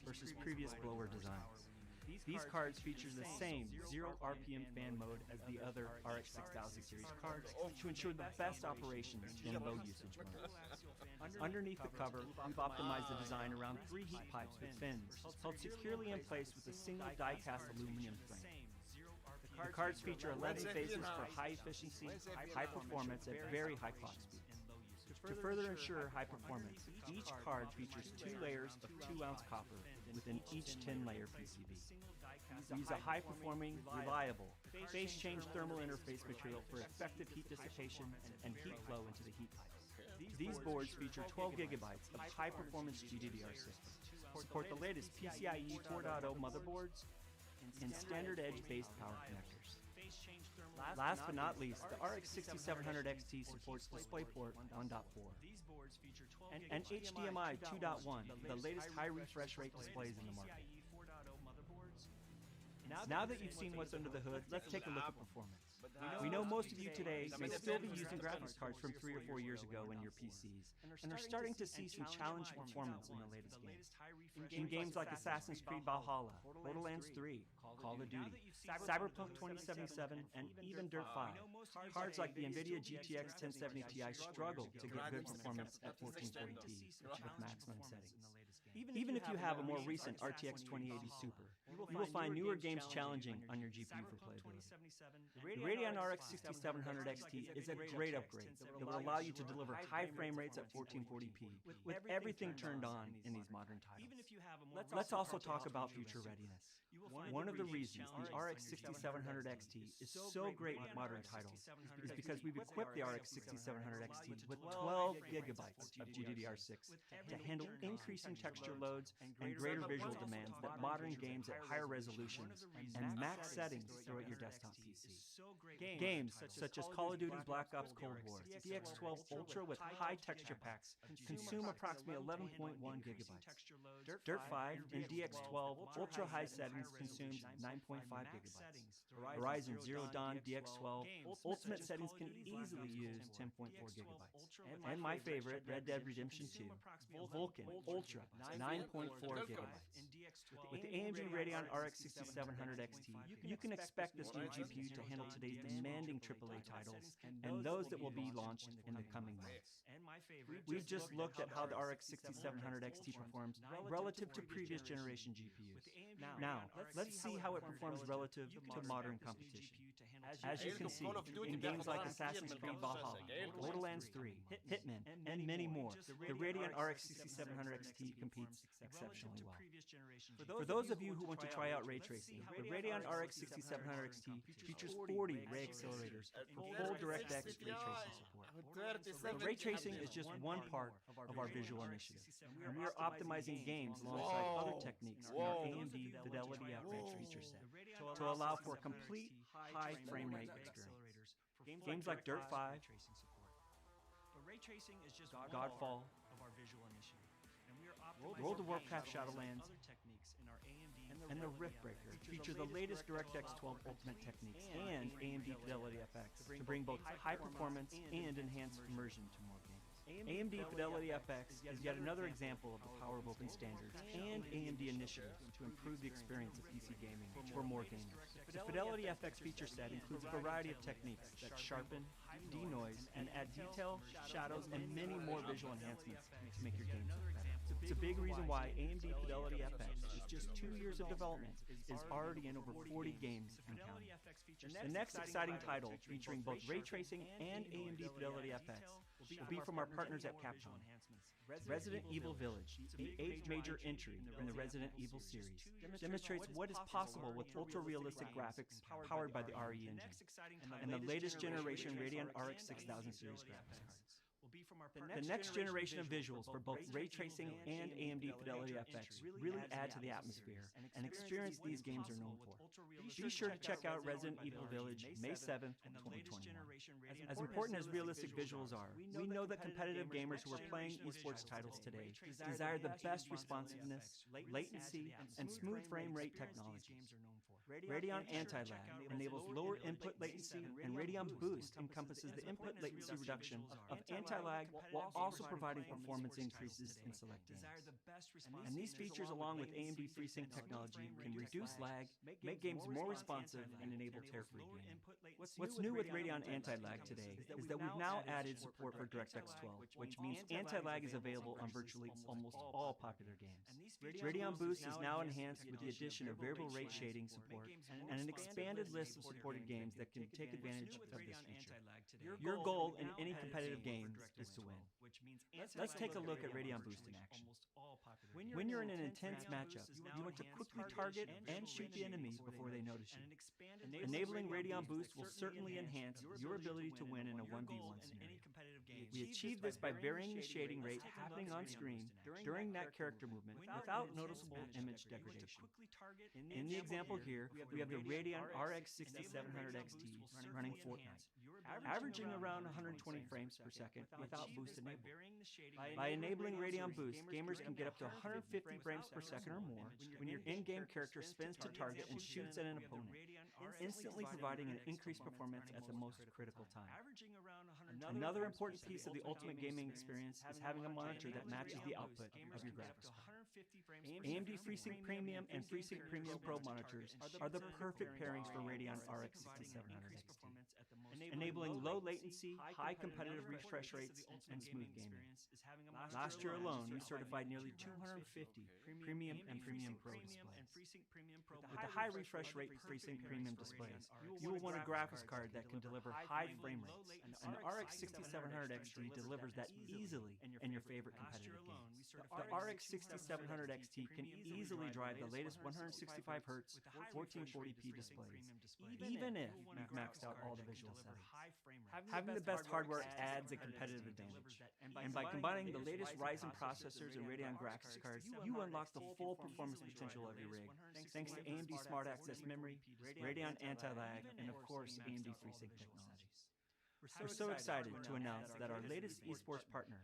versus previous blower designs. These cards feature the same 0 RPM fan mode as the other RX 6000 series cards to ensure the best operations in low usage modes. Underneath the cover, we've optimized the design around 3 heat pipes with fins, held securely in place with a single die-cast aluminum frame. The cards feature 11 phases for high efficiency, high performance at very high clock speeds. To further ensure high performance, each card features 2 layers of 2-ounce copper within each 10-layer PCB. We use a high-performing, reliable, phase-change thermal interface material for effective heat dissipation and heat flow into the heat pipes. These boards feature 12 gigabytes of high-performance GDDR systems, support the latest PCIe 4.0 motherboards, and standard edge-based power connectors. Last but not least, the RX 6700 XT supports DisplayPort 1.4 and HDMI 2.1, the latest high refresh rate displays in the market. Now that you've seen what's under the hood, let's take a look at performance. We know most of you today may still be using graphics cards from 3 or 4 years ago in your PCs, and are starting to see some challenging performance in the latest games. In games like Assassin's Creed Valhalla, Borderlands 3, Call of Duty, Cyberpunk 2077, and even Dirt 5, cards like the NVIDIA GTX 1070 Ti struggle to get good performance at 1440p with maximum settings. Even if you have a more recent RTX 2080 Super, you will find newer games challenging on your GPU for playability. The Radeon RX 6700 XT is a great upgrade that will allow you to deliver high frame rates at 1440p with everything turned on in these modern titles. Let's also talk about future readiness. One of the reasons the RX 6700 XT is so great with modern titles is because we've equipped the RX 6700 XT with 12 gigabytes of GDDR6 to handle increasing texture loads and greater visual demands that modern games at higher resolutions and max settings throw at your desktop PC. Games such as Call of Duty's Black Ops Cold War, DX12 Ultra with high texture packs consume approximately 11.1 gigabytes. Dirt 5 in DX12 Ultra high settings consumes 9.5 gigabytes. Horizon Zero Dawn DX12 Ultimate settings can easily use 10.4 gigabytes. And my favorite, Red Dead Redemption 2, Vulkan Ultra 9.4 gigabytes. With the AMD Radeon RX 6700 XT, you can expect this new GPU to handle today's demanding AAA titles and those that will be launched in the coming months. We've just looked at how the RX 6700 XT performs relative to previous generation GPUs. Now, let's see how it performs relative to modern competition. As you can see, in games like Assassin's Creed Valhalla, Borderlands 3, Hitman, and many more, the Radeon RX 6700 XT competes exceptionally well. For those of you who want to try out ray tracing, the Radeon RX 6700 XT features 40 ray accelerators for full DirectX ray tracing support. Ray tracing is just one part of our visual initiative, and we are optimizing games alongside other techniques in our AMD Fidelity FX feature set to allow for a complete high frame rate experience. Games like Dirt 5, Godfall, World of Warcraft Shadowlands, and the Riftbreaker feature the latest DirectX 12 Ultimate techniques and AMD Fidelity FX to bring both high performance and enhanced immersion to more games. AMD Fidelity FX is yet another example of the power of open standards and AMD initiatives to improve the experience of PC gaming for more gamers. The Fidelity FX feature set includes a variety of techniques that sharpen, denoise, and add detail, shadows, and many more visual enhancements to make your games look better. It's a big reason why AMD Fidelity FX, with just 2 years of development, is already in over 40 games and counting. The next exciting title featuring both ray tracing and AMD Fidelity FX will be from our partners at Capcom. Resident Evil Village, the 8th major entry in the Resident Evil series, demonstrates what is possible with ultra-realistic graphics powered by the RE engine and the latest generation Radeon RX 6000 series graphics cards. The next generation of visuals for both ray tracing and AMD Fidelity FX really add to the atmosphere and experience these games are known for. Be sure to check out Resident Evil Village May 7th, 2021. As important as realistic visuals are, we know that competitive gamers who are playing esports titles today desire the best responsiveness, latency, and smooth frame rate technologies. Radeon Anti-Lag enables lower input latency, and Radeon Boost encompasses the input latency reduction of Anti-Lag while also providing performance increases in select games. And these features, along with AMD FreeSync technology, can reduce lag, make games more responsive, and enable tear-free gaming. What's new with Radeon Anti-Lag today is that we've now added support for DirectX 12, which means anti-lag is available on virtually almost all popular games. Radeon Boost is now enhanced with the addition of variable rate shading support and an expanded list of supported games that can take advantage of this feature. Your goal in any competitive game is to win. Let's take a look at Radeon Boost in action. When you're in an intense matchup, you want to quickly target and shoot the enemy before they notice you. Enabling Radeon Boost will certainly enhance your ability to win in a 1v1 scenario. We achieve this by varying the shading rate happening on screen during that character movement without noticeable image degradation. In the example here, we have the Radeon RX 6700 XT running Fortnite, averaging around 120 frames per second without boost enabled. By enabling Radeon Boost, gamers can get up to 150 frames per second or more when your in-game character spins to target and shoots at an opponent, instantly providing an increased performance at the most critical time. Another important piece of the ultimate gaming experience is having a monitor that matches the output of your graphics card. AMD FreeSync Premium and FreeSync Premium Pro monitors are the perfect pairings for Radeon RX 6700 XT, enabling low latency, high competitive refresh rates, and smooth gaming. Last year alone, we certified nearly 250 Premium and Premium Pro displays. With the high refresh rate FreeSync Premium displays, you will want a graphics card that can deliver high frame rates, and the RX 6700 XT delivers that easily in your favorite competitive games. The RX 6700 XT can easily drive the latest 165Hz 1440p displays, even if you've maxed out all the visual settings. Having the best hardware adds a competitive advantage, and by combining the latest Ryzen processors and Radeon graphics cards, you unlock the full performance potential of your rig, thanks to AMD Smart Access Memory, Radeon Anti-Lag, and of course AMD FreeSync technologies. We're so excited to announce that our latest esports partner,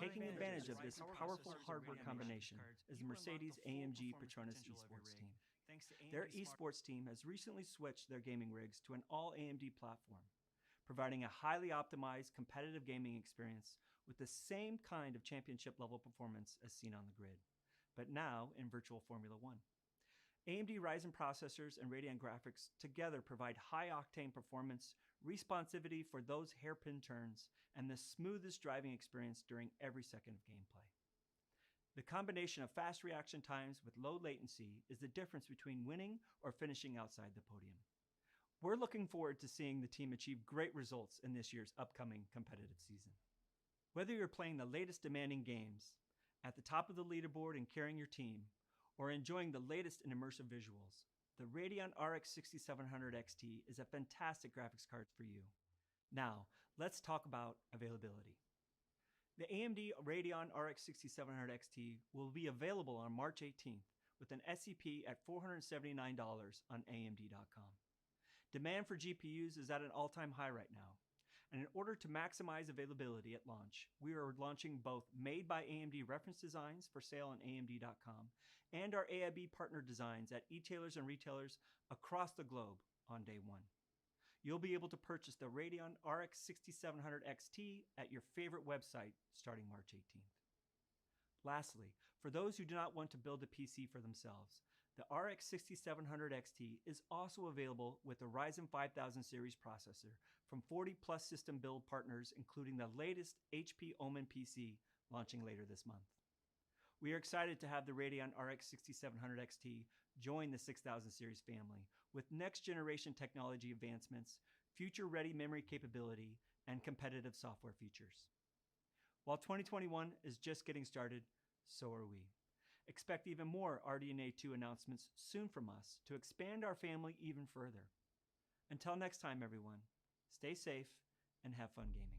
taking advantage of this powerful hardware combination, is the Mercedes-AMG Petronas esports team. Their esports team has recently switched their gaming rigs to an all-AMD platform, providing a highly optimized competitive gaming experience with the same kind of championship-level performance as seen on the grid, but now in virtual Formula One. AMD Ryzen processors and Radeon graphics together provide high-octane performance, responsivity for those hairpin turns, and the smoothest driving experience during every second of gameplay. The combination of fast reaction times with low latency is the difference between winning or finishing outside the podium. We're looking forward to seeing the team achieve great results in this year's upcoming competitive season. Whether you're playing the latest demanding games, at the top of the leaderboard and carrying your team, or enjoying the latest in immersive visuals, the Radeon RX 6700 XT is a fantastic graphics card for you. Now, let's talk about availability. The AMD Radeon RX 6700 XT will be available on March 18th with an SCP at $479 on AMD.com. Demand for GPUs is at an all-time high right now, and in order to maximize availability at launch, we are launching both made by AMD reference designs for sale on AMD.com and our AIB partner designs at e-tailers and retailers across the globe on day one. You'll be able to purchase the Radeon RX 6700 XT at your favorite website starting March 18th. Lastly, for those who do not want to build a PC for themselves, the RX 6700 XT is also available with the Ryzen 5000 series processor from 40+ system build partners, including the latest HP Omen PC launching later this month. We are excited to have the Radeon RX 6700 XT join the 6000 series family with next-generation technology advancements, future-ready memory capability, and competitive software features. While 2021 is just getting started, so are we. Expect even more RDNA 2 announcements soon from us to expand our family even further. Until next time, everyone, stay safe and have fun gaming.